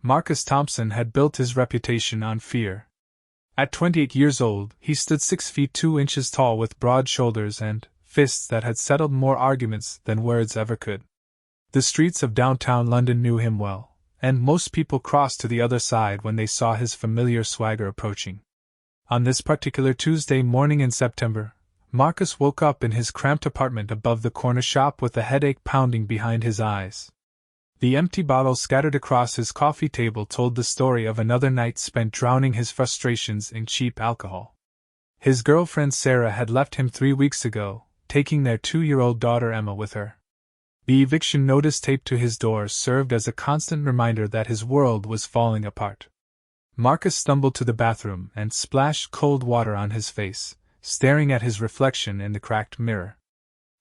Marcus Thompson had built his reputation on fear. At 28 years old, he stood 6 feet 2 inches tall with broad shoulders and fists that had settled more arguments than words ever could. The streets of downtown London knew him well, and most people crossed to the other side when they saw his familiar swagger approaching. On this particular Tuesday morning in September, Marcus woke up in his cramped apartment above the corner shop with a headache pounding behind his eyes. The empty bottles scattered across his coffee table told the story of another night spent drowning his frustrations in cheap alcohol. His girlfriend Sarah had left him 3 weeks ago, taking their 2-year-old daughter Emma with her. The eviction notice taped to his door served as a constant reminder that his world was falling apart. Marcus stumbled to the bathroom and splashed cold water on his face, staring at his reflection in the cracked mirror.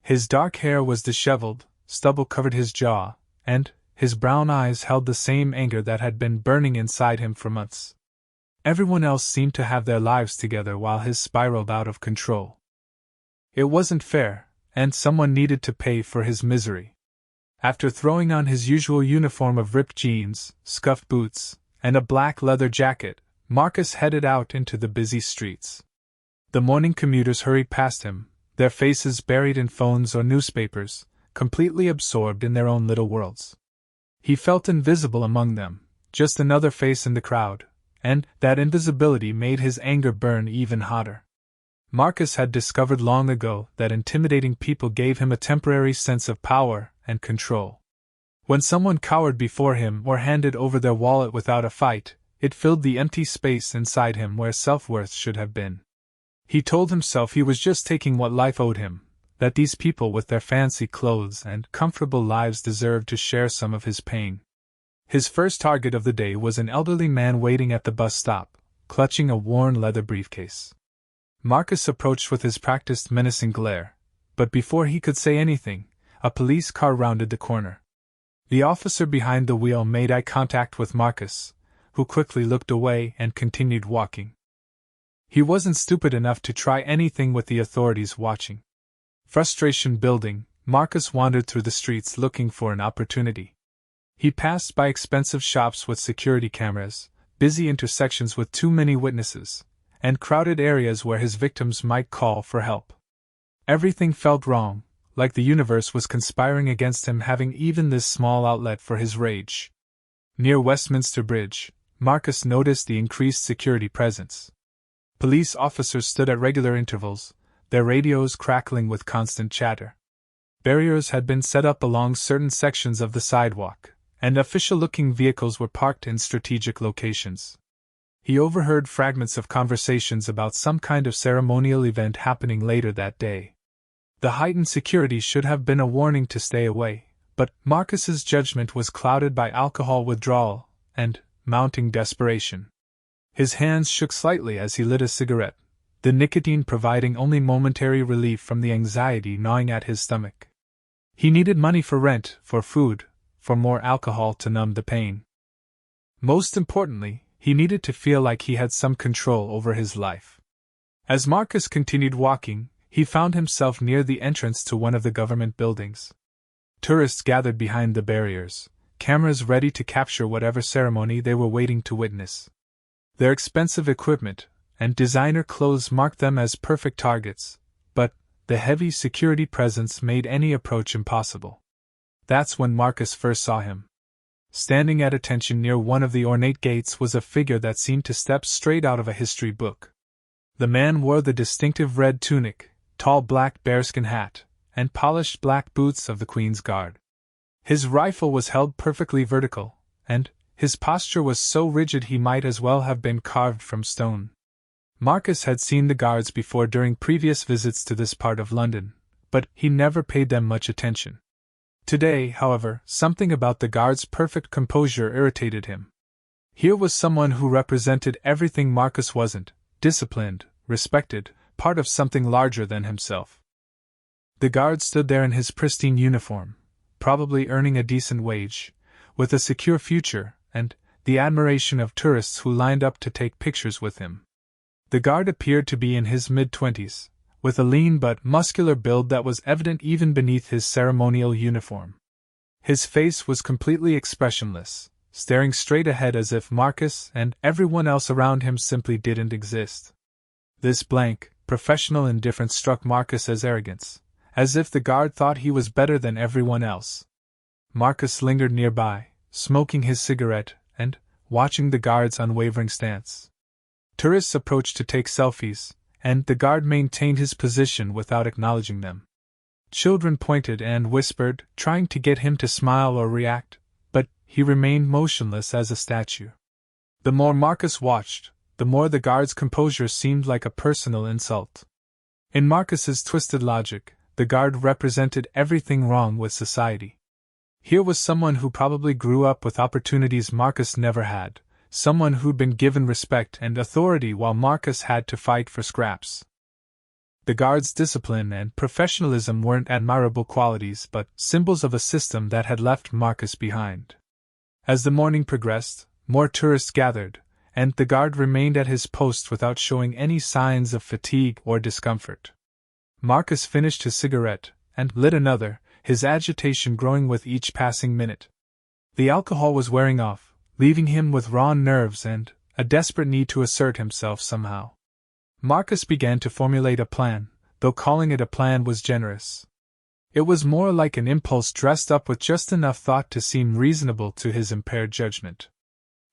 His dark hair was disheveled, stubble covered his jaw, and his brown eyes held the same anger that had been burning inside him for months. Everyone else seemed to have their lives together while his spiraled out of control. It wasn't fair, and someone needed to pay for his misery. After throwing on his usual uniform of ripped jeans, scuffed boots, and a black leather jacket, Marcus headed out into the busy streets. The morning commuters hurried past him, their faces buried in phones or newspapers, completely absorbed in their own little worlds. He felt invisible among them, just another face in the crowd, and that invisibility made his anger burn even hotter. Marcus had discovered long ago that intimidating people gave him a temporary sense of power and control. When someone cowered before him or handed over their wallet without a fight, it filled the empty space inside him where self-worth should have been. He told himself he was just taking what life owed him, that these people with their fancy clothes and comfortable lives deserved to share some of his pain. His first target of the day was an elderly man waiting at the bus stop, clutching a worn leather briefcase. Marcus approached with his practiced menacing glare, but before he could say anything, a police car rounded the corner. The officer behind the wheel made eye contact with Marcus, who quickly looked away and continued walking. He wasn't stupid enough to try anything with the authorities watching. Frustration building, Marcus wandered through the streets looking for an opportunity. He passed by expensive shops with security cameras, busy intersections with too many witnesses, and crowded areas where his victims might call for help. Everything felt wrong, like the universe was conspiring against him having even this small outlet for his rage. Near Westminster Bridge, Marcus noticed the increased security presence. Police officers stood at regular intervals, their radios crackling with constant chatter. Barriers had been set up along certain sections of the sidewalk, and official-looking vehicles were parked in strategic locations. He overheard fragments of conversations about some kind of ceremonial event happening later that day. The heightened security should have been a warning to stay away, but Marcus's judgment was clouded by alcohol withdrawal and mounting desperation. His hands shook slightly as he lit a cigarette, the nicotine providing only momentary relief from the anxiety gnawing at his stomach. He needed money for rent, for food, for more alcohol to numb the pain. Most importantly, he needed to feel like he had some control over his life. As Marcus continued walking, he found himself near the entrance to one of the government buildings. Tourists gathered behind the barriers, cameras ready to capture whatever ceremony they were waiting to witness. Their expensive equipment and designer clothes marked them as perfect targets, but the heavy security presence made any approach impossible. That's when Marcus first saw him. Standing at attention near one of the ornate gates was a figure that seemed to step straight out of a history book. The man wore the distinctive red tunic, tall black bearskin hat, and polished black boots of the Queen's Guard. His rifle was held perfectly vertical, and his posture was so rigid he might as well have been carved from stone. Marcus had seen the guards before during previous visits to this part of London, but he never paid them much attention. Today, however, something about the guards' perfect composure irritated him. Here was someone who represented everything Marcus wasn't: disciplined, respected, part of something larger than himself. The guard stood there in his pristine uniform, probably earning a decent wage, with a secure future, and the admiration of tourists who lined up to take pictures with him. The guard appeared to be in his mid-20s, with a lean but muscular build that was evident even beneath his ceremonial uniform. His face was completely expressionless, staring straight ahead as if Marcus and everyone else around him simply didn't exist. This blank, professional indifference struck Marcus as arrogance, as if the guard thought he was better than everyone else. Marcus lingered nearby, smoking his cigarette and watching the guard's unwavering stance. Tourists approached to take selfies, and the guard maintained his position without acknowledging them. Children pointed and whispered, trying to get him to smile or react, but he remained motionless as a statue. The more Marcus watched, the more the guard's composure seemed like a personal insult. In Marcus's twisted logic, the guard represented everything wrong with society. Here was someone who probably grew up with opportunities Marcus never had, someone who'd been given respect and authority while Marcus had to fight for scraps. The guard's discipline and professionalism weren't admirable qualities but symbols of a system that had left Marcus behind. As the morning progressed, more tourists gathered, and the guard remained at his post without showing any signs of fatigue or discomfort. Marcus finished his cigarette and lit another, his agitation growing with each passing minute. The alcohol was wearing off, leaving him with raw nerves and a desperate need to assert himself somehow. Marcus began to formulate a plan, though calling it a plan was generous. It was more like an impulse dressed up with just enough thought to seem reasonable to his impaired judgment.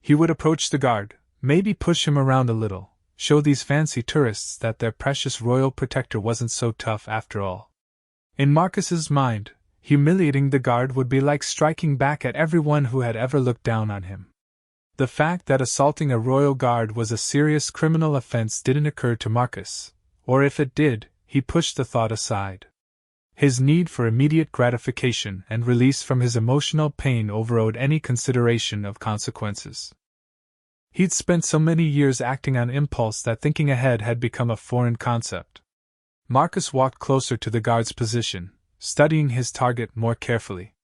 He would approach the guard, maybe push him around a little, show these fancy tourists that their precious royal protector wasn't so tough after all. In Marcus's mind, humiliating the guard would be like striking back at everyone who had ever looked down on him. The fact that assaulting a royal guard was a serious criminal offense didn't occur to Marcus, or if it did, he pushed the thought aside. His need for immediate gratification and release from his emotional pain overrode any consideration of consequences. He'd spent so many years acting on impulse that thinking ahead had become a foreign concept. Marcus walked closer to the guard's position, studying his target more carefully.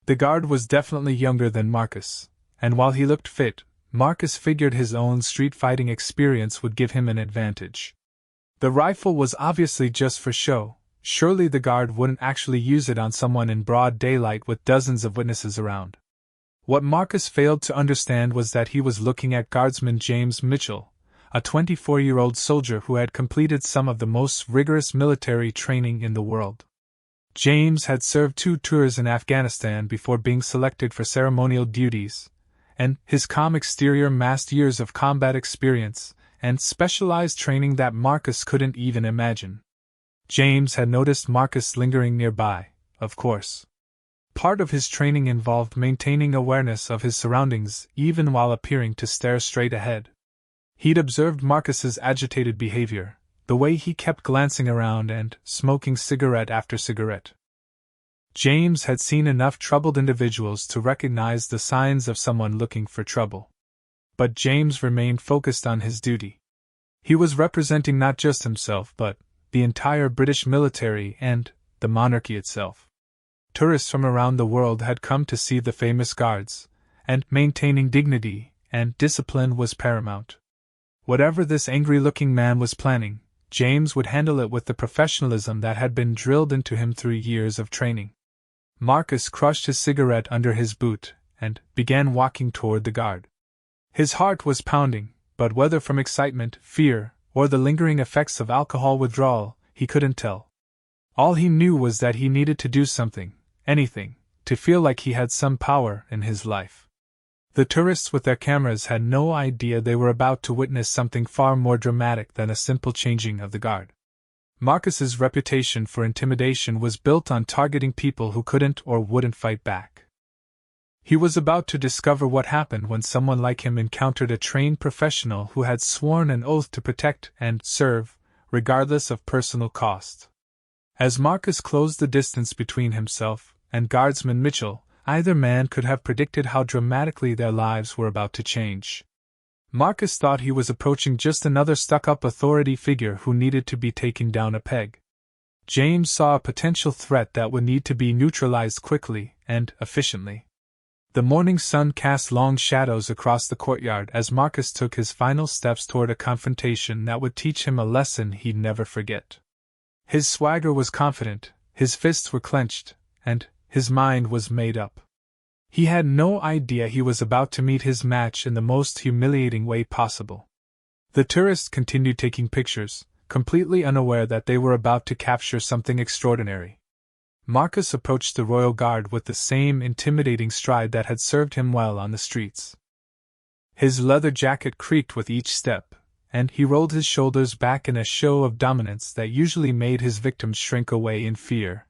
The guard was definitely younger than Marcus, and while he looked fit, Marcus figured his own street fighting experience would give him an advantage. The rifle was obviously just for show. Surely the guard wouldn't actually use it on someone in broad daylight with dozens of witnesses around. What Marcus failed to understand was that he was looking at Guardsman James Mitchell, a 24-year-old soldier who had completed some of the most rigorous military training in the world. James had served 2 tours in Afghanistan before being selected for ceremonial duties, and his calm exterior masked years of combat experience and specialized training that Marcus couldn't even imagine. James had noticed Marcus lingering nearby, of course. Part of his training involved maintaining awareness of his surroundings even while appearing to stare straight ahead. He'd observed Marcus's agitated behavior, the way he kept glancing around and smoking cigarette after cigarette. James had seen enough troubled individuals to recognize the signs of someone looking for trouble. But James remained focused on his duty. He was representing not just himself but the entire British military and the monarchy itself. Tourists from around the world had come to see the famous guards, and maintaining dignity and discipline was paramount. Whatever this angry-looking man was planning, James would handle it with the professionalism that had been drilled into him through years of training. Marcus crushed his cigarette under his boot and began walking toward the guard. His heart was pounding, but whether from excitement, fear, or the lingering effects of alcohol withdrawal, he couldn't tell. All he knew was that he needed to do something, anything, to feel like he had some power in his life. The tourists with their cameras had no idea they were about to witness something far more dramatic than a simple changing of the guard. Marcus's reputation for intimidation was built on targeting people who couldn't or wouldn't fight back. He was about to discover what happened when someone like him encountered a trained professional who had sworn an oath to protect and serve, regardless of personal cost. As Marcus closed the distance between himself and Guardsman Mitchell, either man could have predicted how dramatically their lives were about to change. Marcus thought he was approaching just another stuck-up authority figure who needed to be taken down a peg. James saw a potential threat that would need to be neutralized quickly and efficiently. The morning sun cast long shadows across the courtyard as Marcus took his final steps toward a confrontation that would teach him a lesson he'd never forget. His swagger was confident, his fists were clenched, and his mind was made up. He had no idea he was about to meet his match in the most humiliating way possible. The tourists continued taking pictures, completely unaware that they were about to capture something extraordinary. Marcus approached the royal guard with the same intimidating stride that had served him well on the streets. His leather jacket creaked with each step, and he rolled his shoulders back in a show of dominance that usually made his victims shrink away in fear.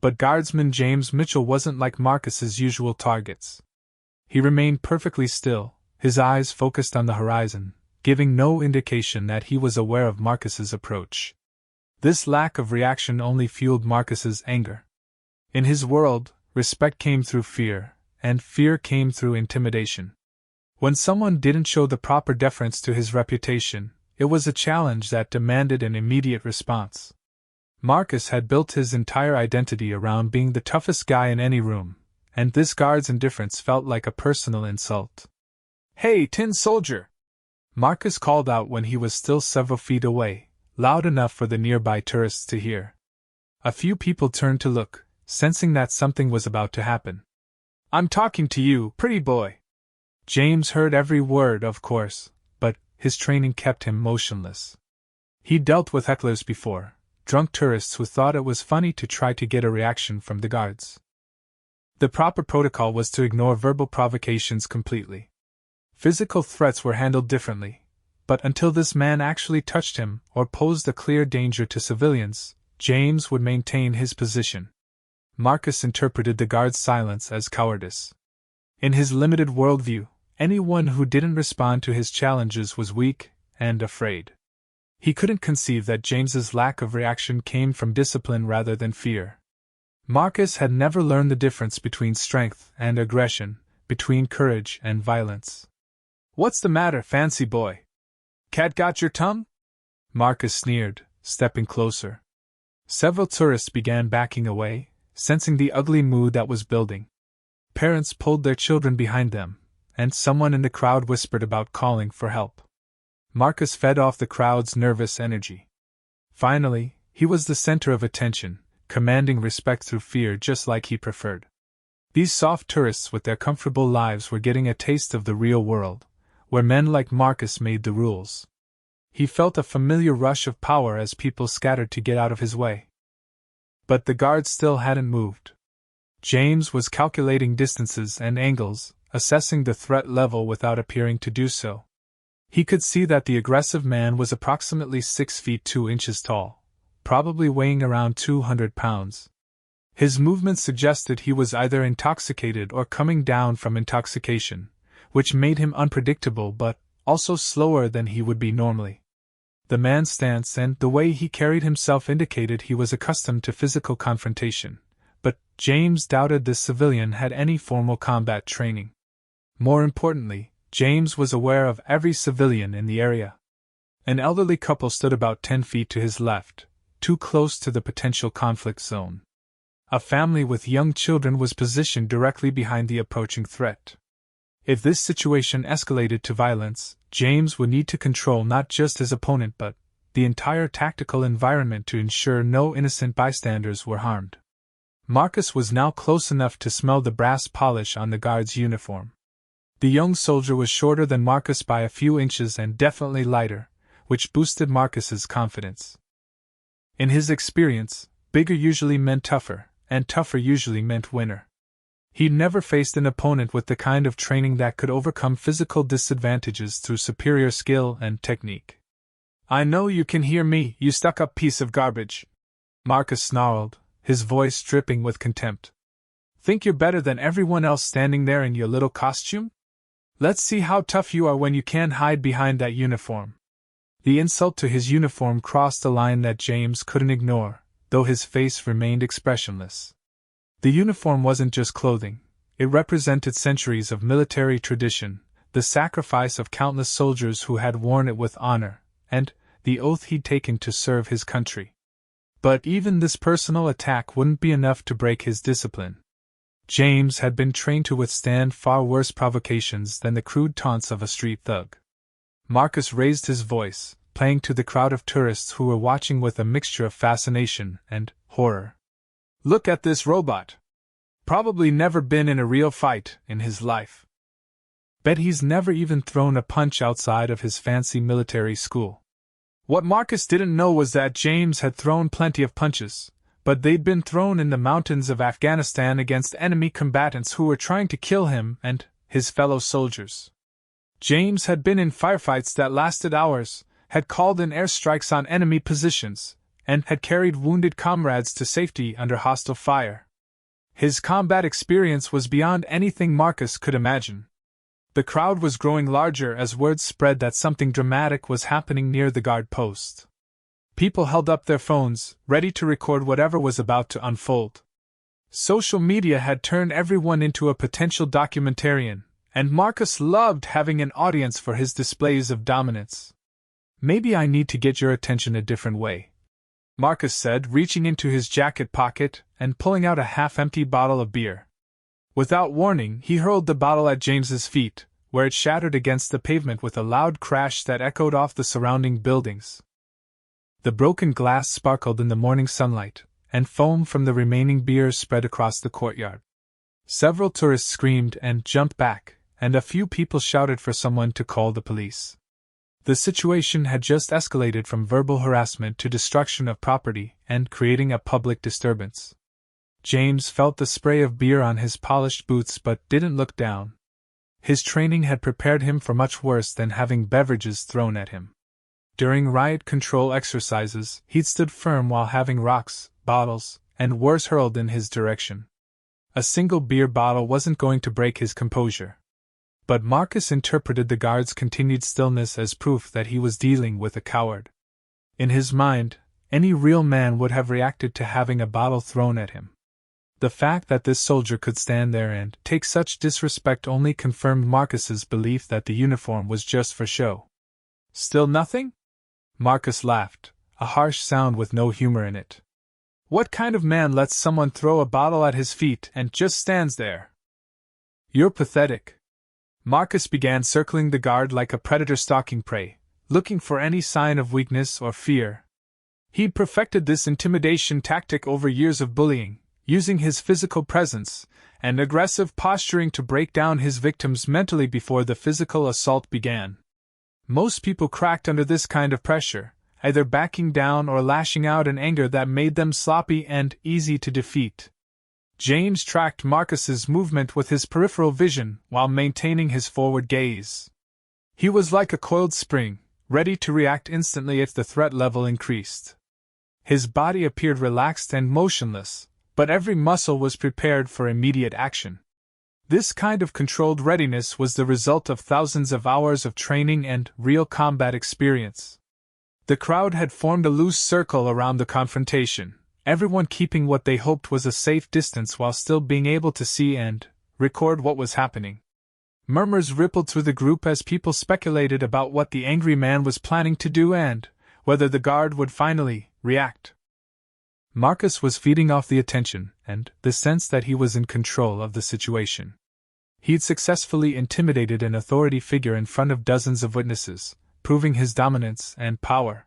But Guardsman James Mitchell wasn't like Marcus's usual targets. He remained perfectly still, his eyes focused on the horizon, giving no indication that he was aware of Marcus's approach. This lack of reaction only fueled Marcus's anger. In his world, respect came through fear, and fear came through intimidation. When someone didn't show the proper deference to his reputation, it was a challenge that demanded an immediate response. Marcus had built his entire identity around being the toughest guy in any room, and this guard's indifference felt like a personal insult. "Hey, tin soldier!" Marcus called out when he was still several feet away, loud enough for the nearby tourists to hear. A few people turned to look, sensing that something was about to happen. "I'm talking to you, pretty boy." James heard every word, of course, but his training kept him motionless. He'd dealt with hecklers before, drunk tourists who thought it was funny to try to get a reaction from the guards. The proper protocol was to ignore verbal provocations completely. Physical threats were handled differently, but until this man actually touched him or posed a clear danger to civilians, James would maintain his position. Marcus interpreted the guard's silence as cowardice. In his limited worldview, anyone who didn't respond to his challenges was weak and afraid. He couldn't conceive that James's lack of reaction came from discipline rather than fear. Marcus had never learned the difference between strength and aggression, between courage and violence. "What's the matter, fancy boy? Cat got your tongue?" Marcus sneered, stepping closer. Several tourists began backing away, sensing the ugly mood that was building. Parents pulled their children behind them, and someone in the crowd whispered about calling for help. Marcus fed off the crowd's nervous energy. Finally, he was the center of attention, commanding respect through fear just like he preferred. These soft tourists with their comfortable lives were getting a taste of the real world, where men like Marcus made the rules. He felt a familiar rush of power as people scattered to get out of his way. But the guards still hadn't moved. James was calculating distances and angles, assessing the threat level without appearing to do so. He could see that the aggressive man was approximately 6 feet 2 inches tall, probably weighing around 200 pounds. His movements suggested he was either intoxicated or coming down from intoxication, which made him unpredictable but also slower than he would be normally. The man's stance and the way he carried himself indicated he was accustomed to physical confrontation, but James doubted this civilian had any formal combat training. More importantly, James was aware of every civilian in the area. An elderly couple stood about 10 feet to his left, too close to the potential conflict zone. A family with young children was positioned directly behind the approaching threat. If this situation escalated to violence, James would need to control not just his opponent but the entire tactical environment to ensure no innocent bystanders were harmed. Marcus was now close enough to smell the brass polish on the guard's uniform. The young soldier was shorter than Marcus by a few inches and definitely lighter, which boosted Marcus's confidence. In his experience, bigger usually meant tougher, and tougher usually meant winner. He'd never faced an opponent with the kind of training that could overcome physical disadvantages through superior skill and technique. "I know you can hear me, you stuck-up piece of garbage," Marcus snarled, his voice dripping with contempt. "Think you're better than everyone else standing there in your little costume? Let's see how tough you are when you can't hide behind that uniform." The insult to his uniform crossed a line that James couldn't ignore, though his face remained expressionless. The uniform wasn't just clothing, it represented centuries of military tradition, the sacrifice of countless soldiers who had worn it with honor, and the oath he'd taken to serve his country. But even this personal attack wouldn't be enough to break his discipline. James had been trained to withstand far worse provocations than the crude taunts of a street thug. Marcus raised his voice, playing to the crowd of tourists who were watching with a mixture of fascination and horror. "Look at this robot! probably never been in a real fight in his life. Bet he's never even thrown a punch outside of his fancy military school. What Marcus didn't know was that James had thrown plenty of punches, but they'd been thrown in the mountains of Afghanistan against enemy combatants who were trying to kill him and his fellow soldiers. James had been in firefights that lasted hours, had called in airstrikes on enemy positions, and had carried wounded comrades to safety under hostile fire. His combat experience was beyond anything Marcus could imagine. The crowd was growing larger as word spread that something dramatic was happening near the guard post. People held up their phones, ready to record whatever was about to unfold. Social media had turned everyone into a potential documentarian, and Marcus loved having an audience for his displays of dominance. "Maybe I need to get your attention a different way," Marcus said, reaching into his jacket pocket and pulling out a half-empty bottle of beer. Without warning, he hurled the bottle at James's feet, where it shattered against the pavement with a loud crash that echoed off the surrounding buildings. The broken glass sparkled in the morning sunlight, and foam from the remaining beer spread across the courtyard. Several tourists screamed and jumped back, and a few people shouted for someone to call the police. The situation had just escalated from verbal harassment to destruction of property and creating a public disturbance. James felt the spray of beer on his polished boots but didn't look down. His training had prepared him for much worse than having beverages thrown at him. During riot control exercises, he'd stood firm while having rocks, bottles, and worse hurled in his direction. A single beer bottle wasn't going to break his composure. But Marcus interpreted the guard's continued stillness as proof that he was dealing with a coward. In his mind, any real man would have reacted to having a bottle thrown at him. The fact that this soldier could stand there and take such disrespect only confirmed Marcus's belief that the uniform was just for show. "Still nothing?" Marcus laughed, a harsh sound with no humor in it. "What kind of man lets someone throw a bottle at his feet and just stands there?" "You're pathetic." Marcus began circling the guard like a predator stalking prey, looking for any sign of weakness or fear. He'd perfected this intimidation tactic over years of bullying, using his physical presence and aggressive posturing to break down his victims mentally before the physical assault began. Most people cracked under this kind of pressure, either backing down or lashing out in anger that made them sloppy and easy to defeat. James tracked Marcus's movement with his peripheral vision while maintaining his forward gaze. He was like a coiled spring, ready to react instantly if the threat level increased. His body appeared relaxed and motionless, but every muscle was prepared for immediate action. This kind of controlled readiness was the result of thousands of hours of training and real combat experience. The crowd had formed a loose circle around the confrontation, everyone keeping what they hoped was a safe distance while still being able to see and record what was happening. Murmurs rippled through the group as people speculated about what the angry man was planning to do and whether the guard would finally react. Marcus was feeding off the attention and the sense that he was in control of the situation. He'd successfully intimidated an authority figure in front of dozens of witnesses, proving his dominance and power.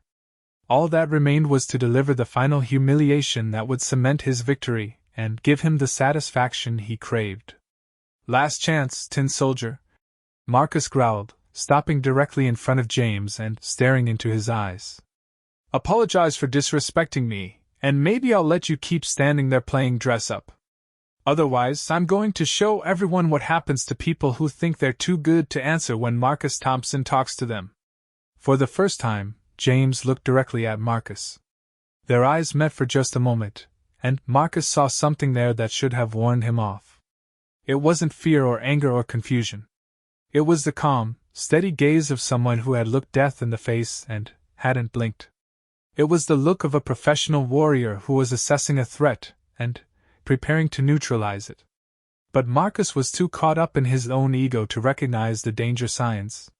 All that remained was to deliver the final humiliation that would cement his victory and give him the satisfaction he craved. "Last chance, tin soldier," Marcus growled, stopping directly in front of James and staring into his eyes. "Apologize for disrespecting me, and maybe I'll let you keep standing there playing dress-up. Otherwise, I'm going to show everyone what happens to people who think they're too good to answer when Marcus Thompson talks to them." For the first time, James looked directly at Marcus. Their eyes met for just a moment, and Marcus saw something there that should have warned him off. It wasn't fear or anger or confusion. It was the calm, steady gaze of someone who had looked death in the face and hadn't blinked. It was the look of a professional warrior who was assessing a threat and preparing to neutralize it. But Marcus was too caught up in his own ego to recognize the danger signs.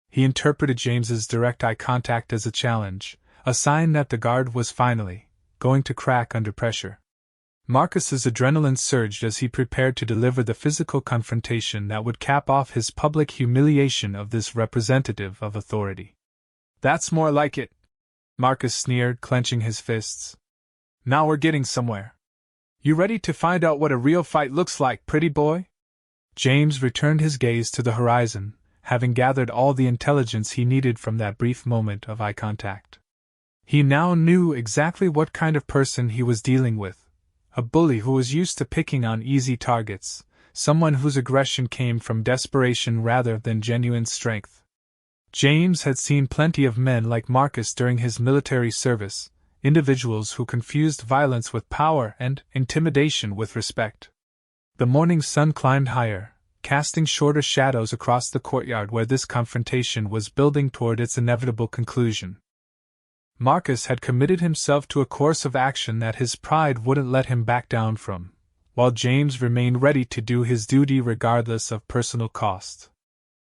He interpreted James's direct eye contact as a challenge, a sign that the guard was finally going to crack under pressure. Marcus's adrenaline surged as he prepared to deliver the physical confrontation that would cap off his public humiliation of this representative of authority. "That's more like it," Marcus sneered, clenching his fists. "Now we're getting somewhere. You ready to find out what a real fight looks like, pretty boy? James returned his gaze to the horizon, having gathered all the intelligence he needed from that brief moment of eye contact. He now knew exactly what kind of person he was dealing with. A bully who was used to picking on easy targets, someone whose aggression came from desperation rather than genuine strength. James had seen plenty of men like Marcus during his military service, individuals who confused violence with power and intimidation with respect. The morning sun climbed higher, casting shorter shadows across the courtyard where this confrontation was building toward its inevitable conclusion. Marcus had committed himself to a course of action that his pride wouldn't let him back down from, while James remained ready to do his duty regardless of personal cost.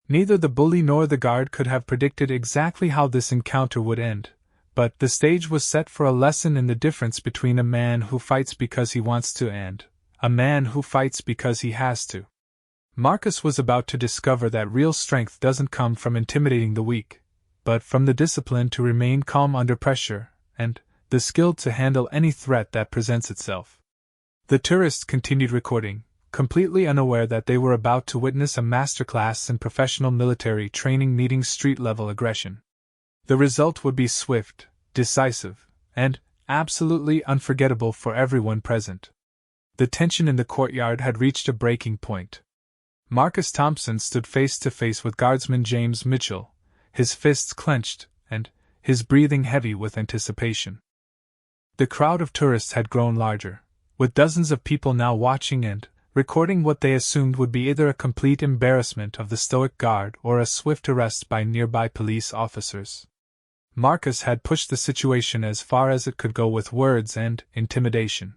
Neither the bully nor the guard could have predicted exactly how this encounter would end, but the stage was set for a lesson in the difference between a man who fights because he wants to and a man who fights because he has to. Marcus was about to discover that real strength doesn't come from intimidating the weak, but from the discipline to remain calm under pressure, and the skill to handle any threat that presents itself. The tourists continued recording, completely unaware that they were about to witness a masterclass in professional military training meeting street-level aggression. The result would be swift, decisive, and absolutely unforgettable for everyone present. The tension in the courtyard had reached a breaking point. Marcus Thompson stood face to face with Guardsman James Mitchell, his fists clenched, and his breathing heavy with anticipation. The crowd of tourists had grown larger, with dozens of people now watching and recording what they assumed would be either a complete embarrassment of the stoic guard or a swift arrest by nearby police officers. Marcus had pushed the situation as far as it could go with words and intimidation.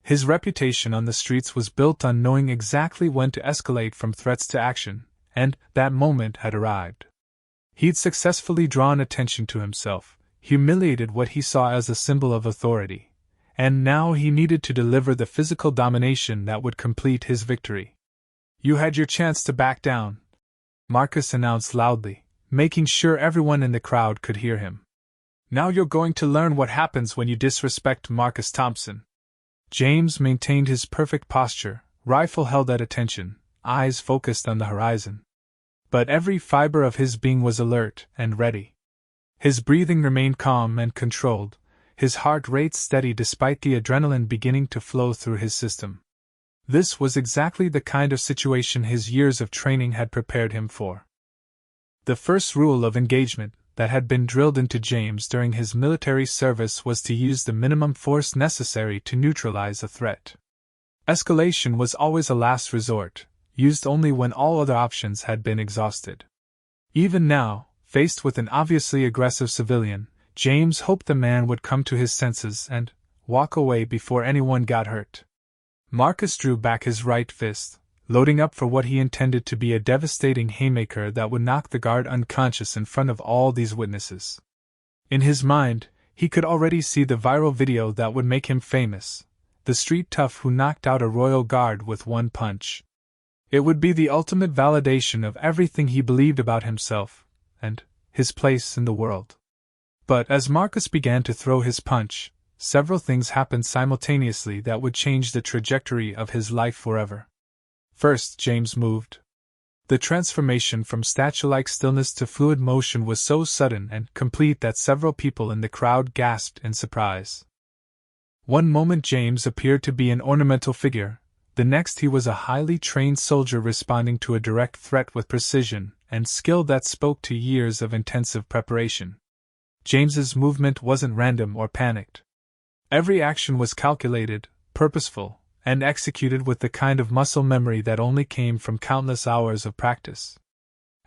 His reputation on the streets was built on knowing exactly when to escalate from threats to action, and that moment had arrived. He'd successfully drawn attention to himself, humiliated what he saw as a symbol of authority, and now he needed to deliver the physical domination that would complete his victory. You had your chance to back down, Marcus announced loudly, making sure everyone in the crowd could hear him. Now you're going to learn what happens when you disrespect Marcus Thompson. James maintained his perfect posture, rifle held at attention, eyes focused on the horizon. But every fiber of his being was alert and ready. His breathing remained calm and controlled, his heart rate steady despite the adrenaline beginning to flow through his system. This was exactly the kind of situation his years of training had prepared him for. The first rule of engagement that had been drilled into James during his military service was to use the minimum force necessary to neutralize a threat. Escalation was always a last resort, used only when all other options had been exhausted. Even now, faced with an obviously aggressive civilian, James hoped the man would come to his senses and walk away before anyone got hurt. Marcus drew back his right fist, loading up for what he intended to be a devastating haymaker that would knock the guard unconscious in front of all these witnesses. In his mind, he could already see the viral video that would make him famous, the street tough who knocked out a royal guard with one punch. It would be the ultimate validation of everything he believed about himself and his place in the world. But as Marcus began to throw his punch, several things happened simultaneously that would change the trajectory of his life forever. First, James moved. The transformation from statue-like stillness to fluid motion was so sudden and complete that several people in the crowd gasped in surprise. One moment James appeared to be an ornamental figure, the next he was a highly trained soldier responding to a direct threat with precision and skill that spoke to years of intensive preparation. James's movement wasn't random or panicked. Every action was calculated, purposeful, and executed with the kind of muscle memory that only came from countless hours of practice.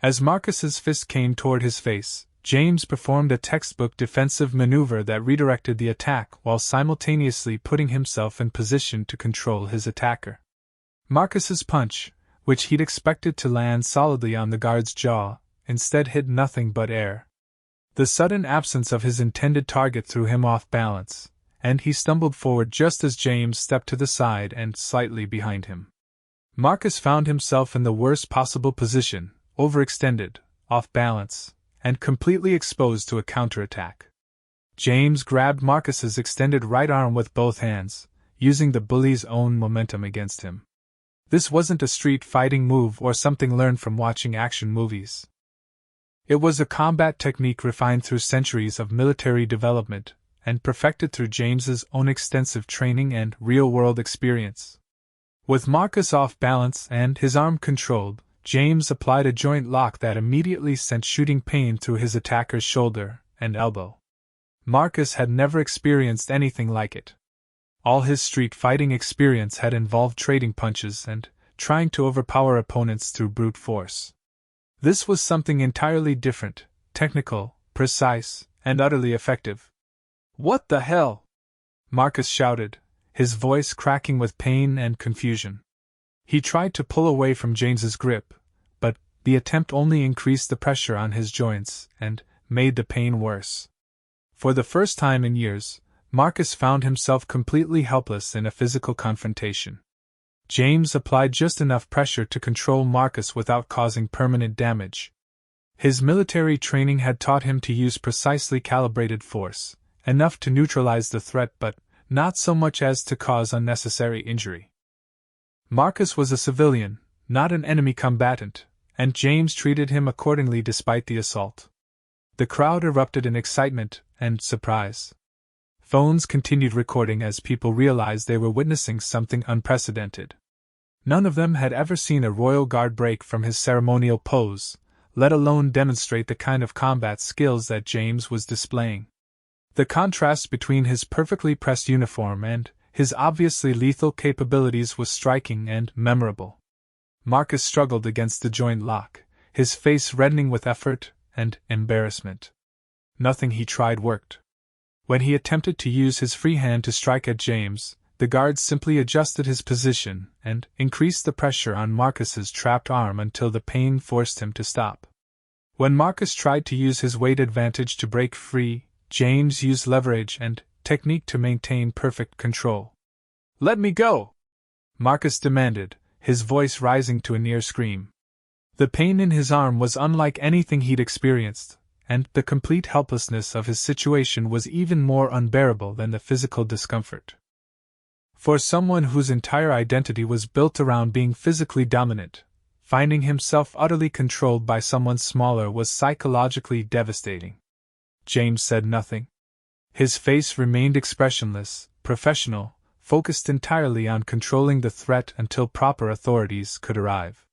As Marcus's fist came toward his face, James performed a textbook defensive maneuver that redirected the attack while simultaneously putting himself in position to control his attacker. Marcus's punch, which he'd expected to land solidly on the guard's jaw, instead hit nothing but air. The sudden absence of his intended target threw him off balance, and he stumbled forward just as James stepped to the side and slightly behind him. Marcus found himself in the worst possible position, overextended, off balance, and completely exposed to a counterattack. James grabbed Marcus's extended right arm with both hands, using the bully's own momentum against him. This wasn't a street fighting move or something learned from watching action movies. It was a combat technique refined through centuries of military development and perfected through James's own extensive training and real-world experience. With Marcus off balance and his arm controlled, James applied a joint lock that immediately sent shooting pain through his attacker's shoulder and elbow. Marcus had never experienced anything like it. All his street fighting experience had involved trading punches and trying to overpower opponents through brute force. This was something entirely different, technical, precise, and utterly effective. "What the hell?" Marcus shouted, his voice cracking with pain and confusion. He tried to pull away from James's grip, but the attempt only increased the pressure on his joints and made the pain worse. For the first time in years, Marcus found himself completely helpless in a physical confrontation. James applied just enough pressure to control Marcus without causing permanent damage. His military training had taught him to use precisely calibrated force, enough to neutralize the threat but not so much as to cause unnecessary injury. Marcus was a civilian, not an enemy combatant, and James treated him accordingly despite the assault. The crowd erupted in excitement and surprise. Phones continued recording as people realized they were witnessing something unprecedented. None of them had ever seen a royal guard break from his ceremonial pose, let alone demonstrate the kind of combat skills that James was displaying. The contrast between his perfectly pressed uniform and his obviously lethal capabilities was striking and memorable. Marcus struggled against the joint lock, his face reddening with effort and embarrassment. Nothing he tried worked. When he attempted to use his free hand to strike at James, the guard simply adjusted his position and increased the pressure on Marcus's trapped arm until the pain forced him to stop. When Marcus tried to use his weight advantage to break free, James used leverage and technique to maintain perfect control. "Let me go!" Marcus demanded, his voice rising to a near scream. The pain in his arm was unlike anything he'd experienced, and the complete helplessness of his situation was even more unbearable than the physical discomfort. For someone whose entire identity was built around being physically dominant, finding himself utterly controlled by someone smaller was psychologically devastating. James said nothing. His face remained expressionless, professional, focused entirely on controlling the threat until proper authorities could arrive.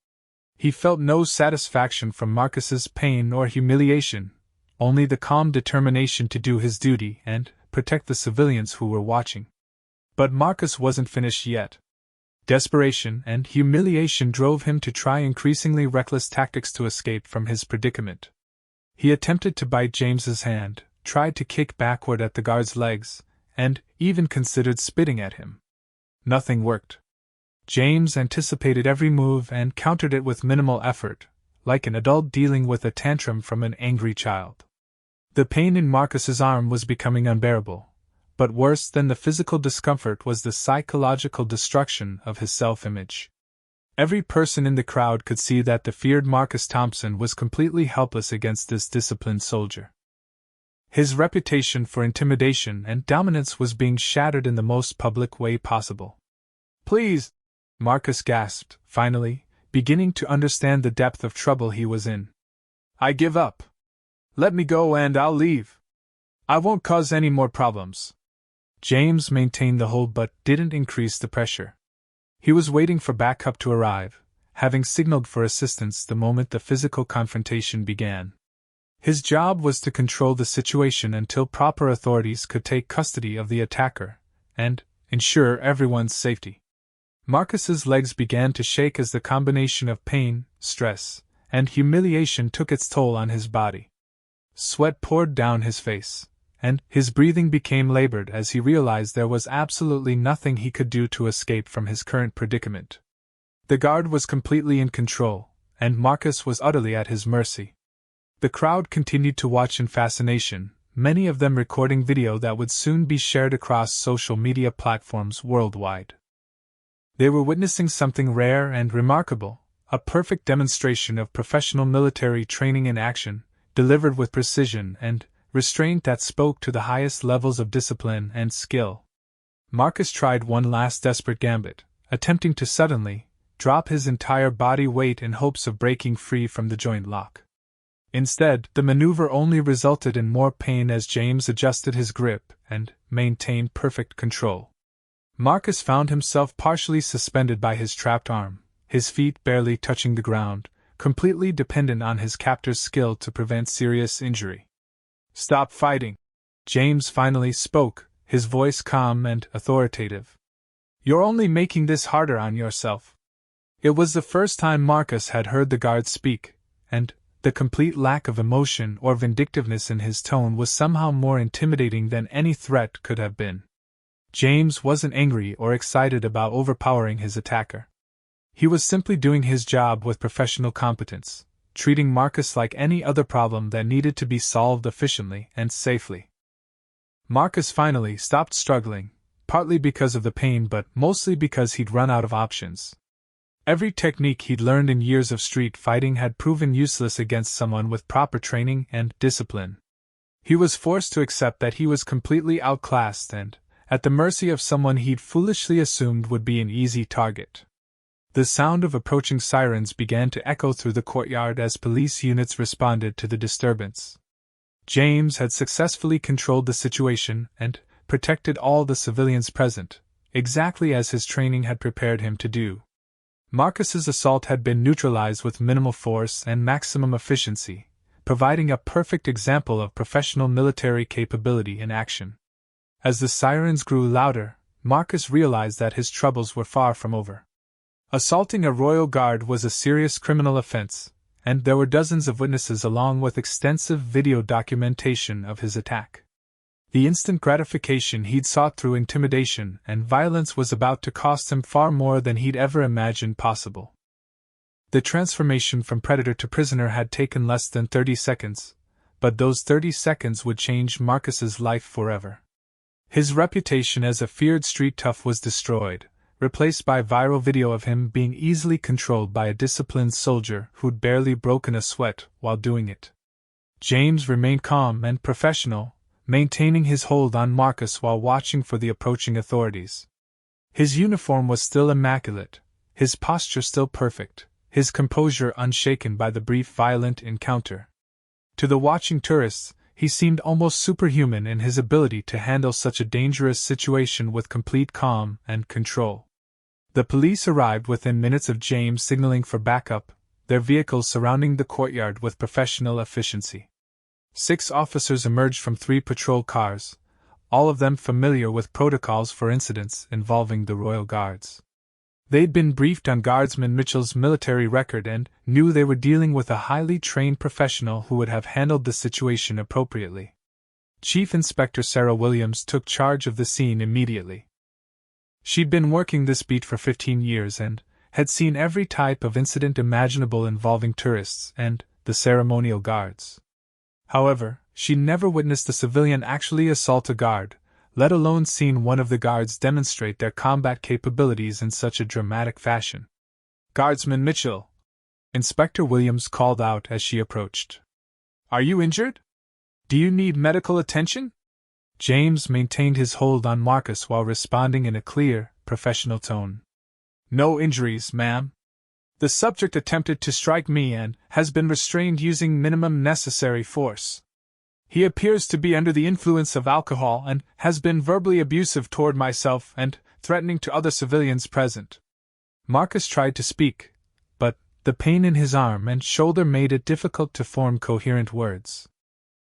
He felt no satisfaction from Marcus's pain or humiliation, only the calm determination to do his duty and protect the civilians who were watching. But Marcus wasn't finished yet. Desperation and humiliation drove him to try increasingly reckless tactics to escape from his predicament. He attempted to bite James's hand, tried to kick backward at the guard's legs, and even considered spitting at him. Nothing worked. James anticipated every move and countered it with minimal effort, like an adult dealing with a tantrum from an angry child. The pain in Marcus's arm was becoming unbearable, but worse than the physical discomfort was the psychological destruction of his self-image. Every person in the crowd could see that the feared Marcus Thompson was completely helpless against this disciplined soldier. His reputation for intimidation and dominance was being shattered in the most public way possible. "Please," Marcus gasped, finally, beginning to understand the depth of trouble he was in. "I give up. Let me go and I'll leave. I won't cause any more problems." James maintained the hold but didn't increase the pressure. He was waiting for backup to arrive, having signaled for assistance the moment the physical confrontation began. His job was to control the situation until proper authorities could take custody of the attacker and ensure everyone's safety. Marcus's legs began to shake as the combination of pain, stress, and humiliation took its toll on his body. Sweat poured down his face, and his breathing became labored as he realized there was absolutely nothing he could do to escape from his current predicament. The guard was completely in control, and Marcus was utterly at his mercy. The crowd continued to watch in fascination, many of them recording video that would soon be shared across social media platforms worldwide. They were witnessing something rare and remarkable, a perfect demonstration of professional military training in action, delivered with precision and restraint that spoke to the highest levels of discipline and skill. Marcus tried one last desperate gambit, attempting to suddenly drop his entire body weight in hopes of breaking free from the joint lock. Instead, the maneuver only resulted in more pain as James adjusted his grip and maintained perfect control. Marcus found himself partially suspended by his trapped arm, his feet barely touching the ground, completely dependent on his captor's skill to prevent serious injury. "Stop fighting," James finally spoke, his voice calm and authoritative. "You're only making this harder on yourself." It was the first time Marcus had heard the guard speak, and the complete lack of emotion or vindictiveness in his tone was somehow more intimidating than any threat could have been. James wasn't angry or excited about overpowering his attacker. He was simply doing his job with professional competence, treating Marcus like any other problem that needed to be solved efficiently and safely. Marcus finally stopped struggling, partly because of the pain but mostly because he'd run out of options. Every technique he'd learned in years of street fighting had proven useless against someone with proper training and discipline. He was forced to accept that he was completely outclassed and at the mercy of someone he'd foolishly assumed would be an easy target. The sound of approaching sirens began to echo through the courtyard as police units responded to the disturbance. James had successfully controlled the situation and protected all the civilians present, exactly as his training had prepared him to do. Marcus's assault had been neutralized with minimal force and maximum efficiency, providing a perfect example of professional military capability in action. As the sirens grew louder, Marcus realized that his troubles were far from over. Assaulting a royal guard was a serious criminal offense, and there were dozens of witnesses along with extensive video documentation of his attack. The instant gratification he'd sought through intimidation and violence was about to cost him far more than he'd ever imagined possible. The transformation from predator to prisoner had taken less than 30 seconds, but those 30 seconds would change Marcus's life forever. His reputation as a feared street tough was destroyed, replaced by viral video of him being easily controlled by a disciplined soldier who'd barely broken a sweat while doing it. James remained calm and professional, maintaining his hold on Marcus while watching for the approaching authorities. His uniform was still immaculate, his posture still perfect, his composure unshaken by the brief violent encounter. To the watching tourists, he seemed almost superhuman in his ability to handle such a dangerous situation with complete calm and control. The police arrived within minutes of James signaling for backup, their vehicles surrounding the courtyard with professional efficiency. 6 officers emerged from 3 patrol cars, all of them familiar with protocols for incidents involving the Royal Guards. They'd been briefed on Guardsman Mitchell's military record and knew they were dealing with a highly trained professional who would have handled the situation appropriately. Chief Inspector Sarah Williams took charge of the scene immediately. She'd been working this beat for 15 years and had seen every type of incident imaginable involving tourists and the ceremonial guards. However, she'd never witnessed a civilian actually assault a guard, let alone seen one of the guards demonstrate their combat capabilities in such a dramatic fashion. "Guardsman Mitchell," Inspector Williams called out as she approached. "Are you injured? Do you need medical attention?" James maintained his hold on Marcus while responding in a clear, professional tone. "No injuries, ma'am. The subject attempted to strike me and has been restrained using minimum necessary force. He appears to be under the influence of alcohol and has been verbally abusive toward myself and threatening to other civilians present." Marcus tried to speak, but the pain in his arm and shoulder made it difficult to form coherent words.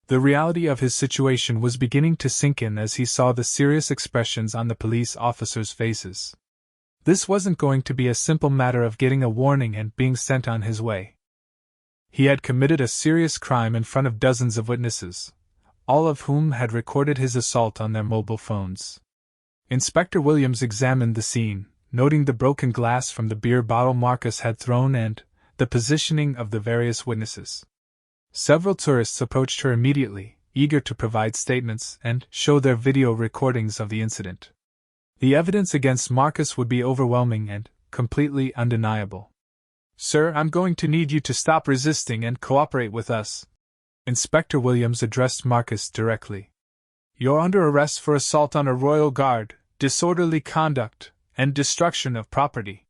The reality of his situation was beginning to sink in as he saw the serious expressions on the police officers' faces. This wasn't going to be a simple matter of getting a warning and being sent on his way. He had committed a serious crime in front of dozens of witnesses, all of whom had recorded his assault on their mobile phones. Inspector Williams examined the scene, noting the broken glass from the beer bottle Marcus had thrown and the positioning of the various witnesses. Several tourists approached her immediately, eager to provide statements and show their video recordings of the incident. The evidence against Marcus would be overwhelming and completely undeniable. "Sir, I'm going to need you to stop resisting and cooperate with us." Inspector Williams addressed Marcus directly. "You're under arrest for assault on a royal guard, disorderly conduct, and destruction of property.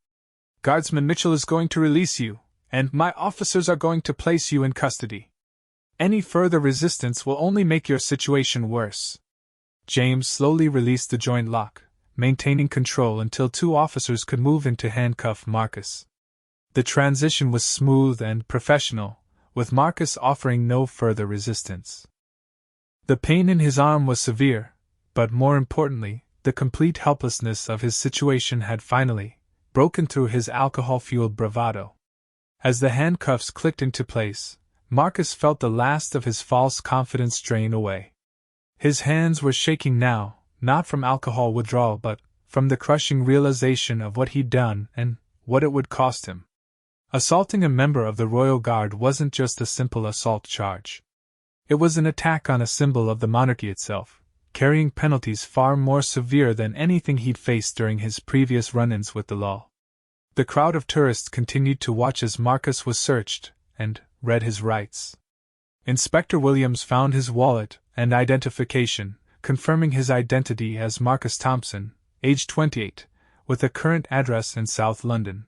Guardsman Mitchell is going to release you, and my officers are going to place you in custody. Any further resistance will only make your situation worse." James slowly released the joint lock, maintaining control until two officers could move in to handcuff Marcus. The transition was smooth and professional, with Marcus offering no further resistance. The pain in his arm was severe, but more importantly, the complete helplessness of his situation had finally broken through his alcohol-fueled bravado. As the handcuffs clicked into place, Marcus felt the last of his false confidence drain away. His hands were shaking now, not from alcohol withdrawal but from the crushing realization of what he'd done and what it would cost him. Assaulting a member of the Royal Guard wasn't just a simple assault charge. It was an attack on a symbol of the monarchy itself, carrying penalties far more severe than anything he'd faced during his previous run-ins with the law. The crowd of tourists continued to watch as Marcus was searched and read his rights. Inspector Williams found his wallet and identification, confirming his identity as Marcus Thompson, age 28, with a current address in South London.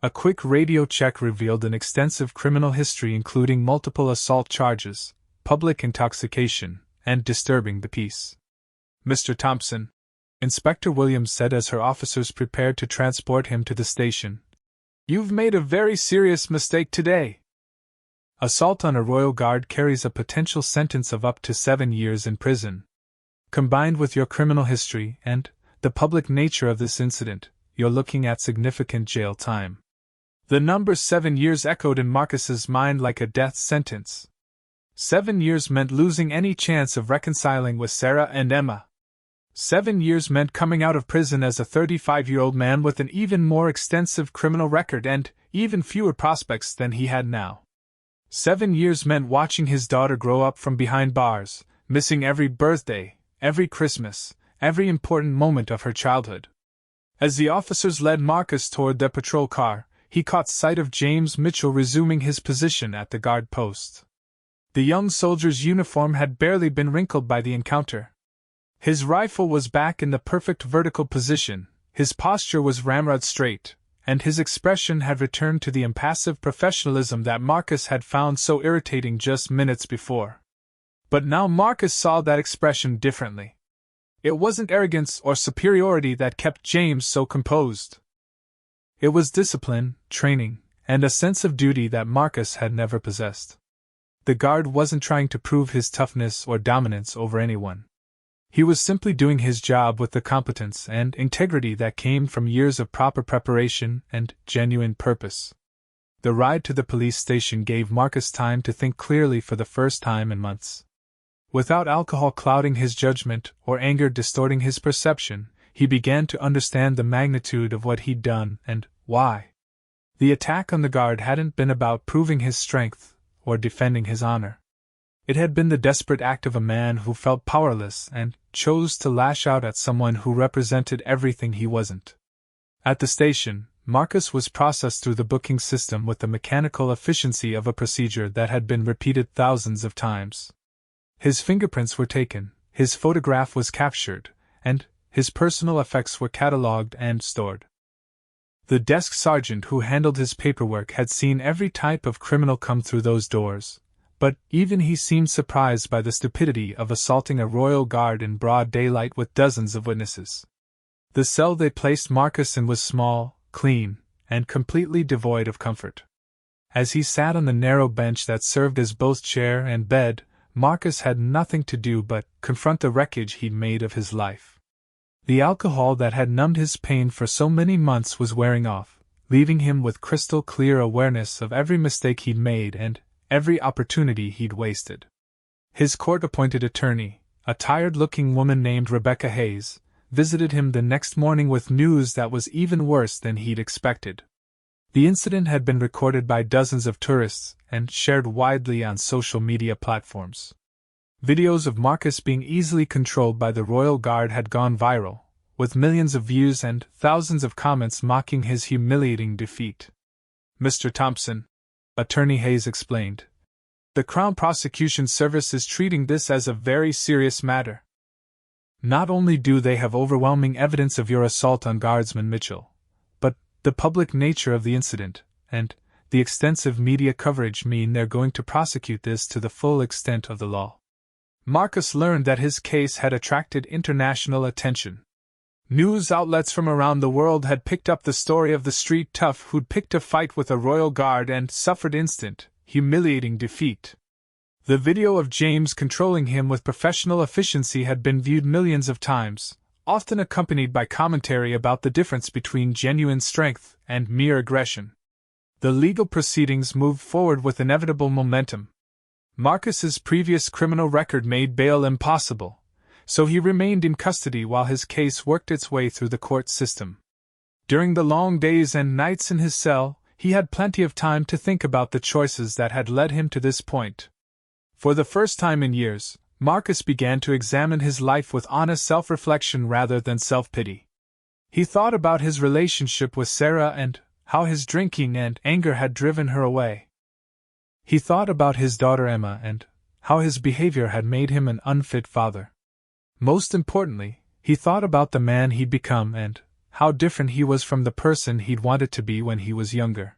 A quick radio check revealed an extensive criminal history including multiple assault charges, public intoxication, and disturbing the peace. "Mr. Thompson," Inspector Williams said as her officers prepared to transport him to the station, "you've made a very serious mistake today. Assault on a royal guard carries a potential sentence of up to 7 years in prison. Combined with your criminal history and the public nature of this incident, you're looking at significant jail time." The number 7 years echoed in Marcus's mind like a death sentence. 7 years meant losing any chance of reconciling with Sarah and Emma. 7 years meant coming out of prison as a 35-year-old man with an even more extensive criminal record and even fewer prospects than he had now. 7 years meant watching his daughter grow up from behind bars, missing every birthday, every Christmas, every important moment of her childhood. As the officers led Marcus toward their patrol car, he caught sight of James Mitchell resuming his position at the guard post. The young soldier's uniform had barely been wrinkled by the encounter. His rifle was back in the perfect vertical position, his posture was ramrod straight, and his expression had returned to the impassive professionalism that Marcus had found so irritating just minutes before. But now Marcus saw that expression differently. It wasn't arrogance or superiority that kept James so composed. It was discipline, training, and a sense of duty that Marcus had never possessed. The guard wasn't trying to prove his toughness or dominance over anyone. He was simply doing his job with the competence and integrity that came from years of proper preparation and genuine purpose. The ride to the police station gave Marcus time to think clearly for the first time in months. Without alcohol clouding his judgment or anger distorting his perception, he began to understand the magnitude of what he'd done and why. The attack on the guard hadn't been about proving his strength or defending his honor. It had been the desperate act of a man who felt powerless and chose to lash out at someone who represented everything he wasn't. At the station, Marcus was processed through the booking system with the mechanical efficiency of a procedure that had been repeated thousands of times. His fingerprints were taken, his photograph was captured, and his personal effects were catalogued and stored. The desk sergeant who handled his paperwork had seen every type of criminal come through those doors, but even he seemed surprised by the stupidity of assaulting a royal guard in broad daylight with dozens of witnesses. The cell they placed Marcus in was small, clean, and completely devoid of comfort. As he sat on the narrow bench that served as both chair and bed, Marcus had nothing to do but confront the wreckage he'd made of his life. The alcohol that had numbed his pain for so many months was wearing off, leaving him with crystal clear awareness of every mistake he'd made and every opportunity he'd wasted. His court-appointed attorney, a tired-looking woman named Rebecca Hayes, visited him the next morning with news that was even worse than he'd expected. The incident had been recorded by dozens of tourists and shared widely on social media platforms. Videos of Marcus being easily controlled by the Royal Guard had gone viral, with millions of views and thousands of comments mocking his humiliating defeat. "Mr. Thompson," Attorney Hayes explained, "the Crown Prosecution Service is treating this as a very serious matter. Not only do they have overwhelming evidence of your assault on Guardsman Mitchell, but the public nature of the incident, and the extensive media coverage mean they're going to prosecute this to the full extent of the law. Marcus learned that his case had attracted international attention. News outlets from around the world had picked up the story of the street tough who'd picked a fight with a royal guard and suffered instant, humiliating defeat. The video of James controlling him with professional efficiency had been viewed millions of times, often accompanied by commentary about the difference between genuine strength and mere aggression. The legal proceedings moved forward with inevitable momentum. Marcus's previous criminal record made bail impossible, so he remained in custody while his case worked its way through the court system. During the long days and nights in his cell, he had plenty of time to think about the choices that had led him to this point. For the first time in years, Marcus began to examine his life with honest self-reflection rather than self-pity. He thought about his relationship with Sarah and how his drinking and anger had driven her away. He thought about his daughter Emma and how his behavior had made him an unfit father. Most importantly, he thought about the man he'd become and how different he was from the person he'd wanted to be when he was younger.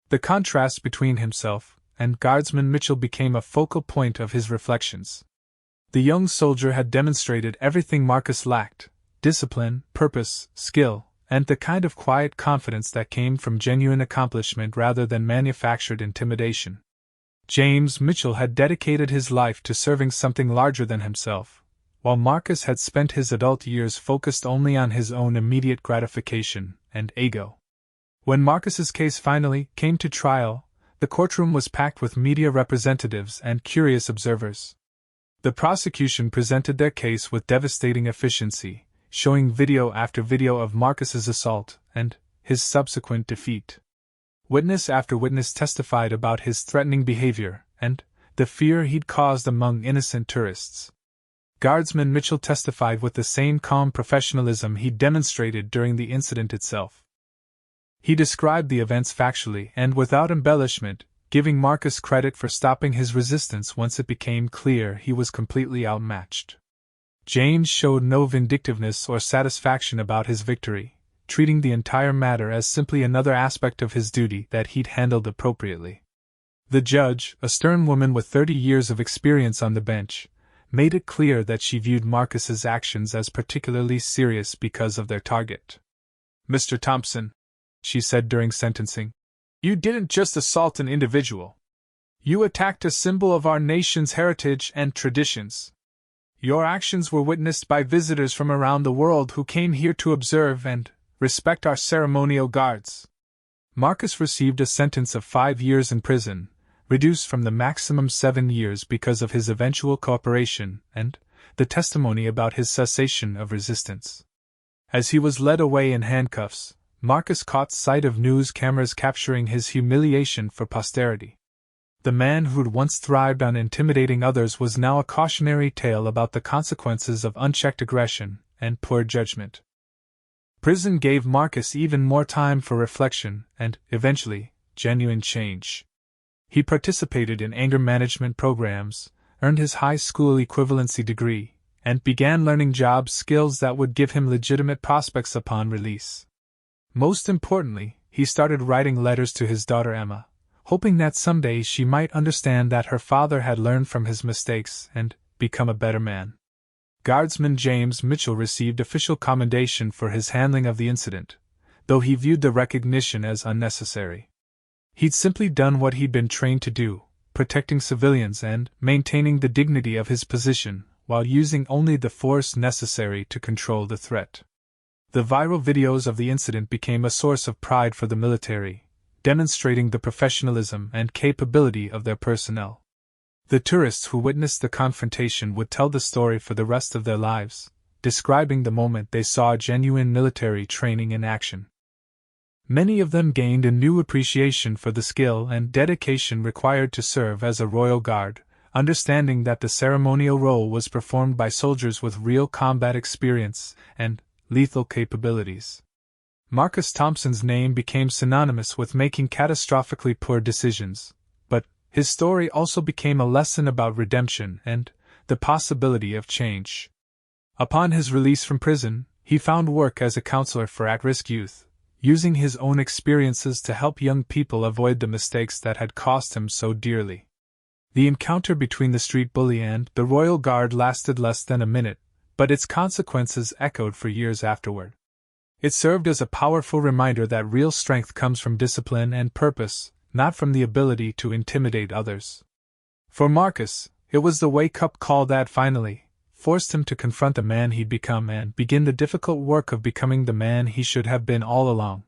The contrast between himself and Guardsman Mitchell became a focal point of his reflections. The young soldier had demonstrated everything Marcus lacked: discipline, purpose, skill, and the kind of quiet confidence that came from genuine accomplishment rather than manufactured intimidation. James Mitchell had dedicated his life to serving something larger than himself, while Marcus had spent his adult years focused only on his own immediate gratification and ego. When Marcus's case finally came to trial, the courtroom was packed with media representatives and curious observers. The prosecution presented their case with devastating efficiency, showing video after video of Marcus's assault and his subsequent defeat. Witness after witness testified about his threatening behavior and the fear he'd caused among innocent tourists. Guardsman Mitchell testified with the same calm professionalism he'd demonstrated during the incident itself. He described the events factually and without embellishment, giving Marcus credit for stopping his resistance once it became clear he was completely outmatched. James showed no vindictiveness or satisfaction about his victory, treating the entire matter as simply another aspect of his duty that he'd handled appropriately. The judge, a stern woman with 30 years of experience on the bench, made it clear that she viewed Marcus's actions as particularly serious because of their target. "Mr. Thompson," she said during sentencing, "you didn't just assault an individual. You attacked a symbol of our nation's heritage and traditions. Your actions were witnessed by visitors from around the world who came here to observe and respect our ceremonial guards." Marcus received a sentence of 5 years in prison, reduced from the maximum 7 years because of his eventual cooperation and the testimony about his cessation of resistance. As he was led away in handcuffs, Marcus caught sight of news cameras capturing his humiliation for posterity. The man who'd once thrived on intimidating others was now a cautionary tale about the consequences of unchecked aggression and poor judgment. Prison gave Marcus even more time for reflection and, eventually, genuine change. He participated in anger management programs, earned his high school equivalency degree, and began learning job skills that would give him legitimate prospects upon release. Most importantly, he started writing letters to his daughter Emma, hoping that someday she might understand that her father had learned from his mistakes and become a better man. Guardsman James Mitchell received official commendation for his handling of the incident, though he viewed the recognition as unnecessary. He'd simply done what he'd been trained to do, protecting civilians and maintaining the dignity of his position, while using only the force necessary to control the threat. The viral videos of the incident became a source of pride for the military, demonstrating the professionalism and capability of their personnel. The tourists who witnessed the confrontation would tell the story for the rest of their lives, describing the moment they saw genuine military training in action. Many of them gained a new appreciation for the skill and dedication required to serve as a royal guard, understanding that the ceremonial role was performed by soldiers with real combat experience and lethal capabilities. Marcus Thompson's name became synonymous with making catastrophically poor decisions, but his story also became a lesson about redemption and the possibility of change. Upon his release from prison, he found work as a counselor for at-risk youth, using his own experiences to help young people avoid the mistakes that had cost him so dearly. The encounter between the street bully and the royal guard lasted less than a minute, but its consequences echoed for years afterward. It served as a powerful reminder that real strength comes from discipline and purpose, not from the ability to intimidate others. For Marcus, it was the wake-up call that finally forced him to confront the man he'd become and begin the difficult work of becoming the man he should have been all along.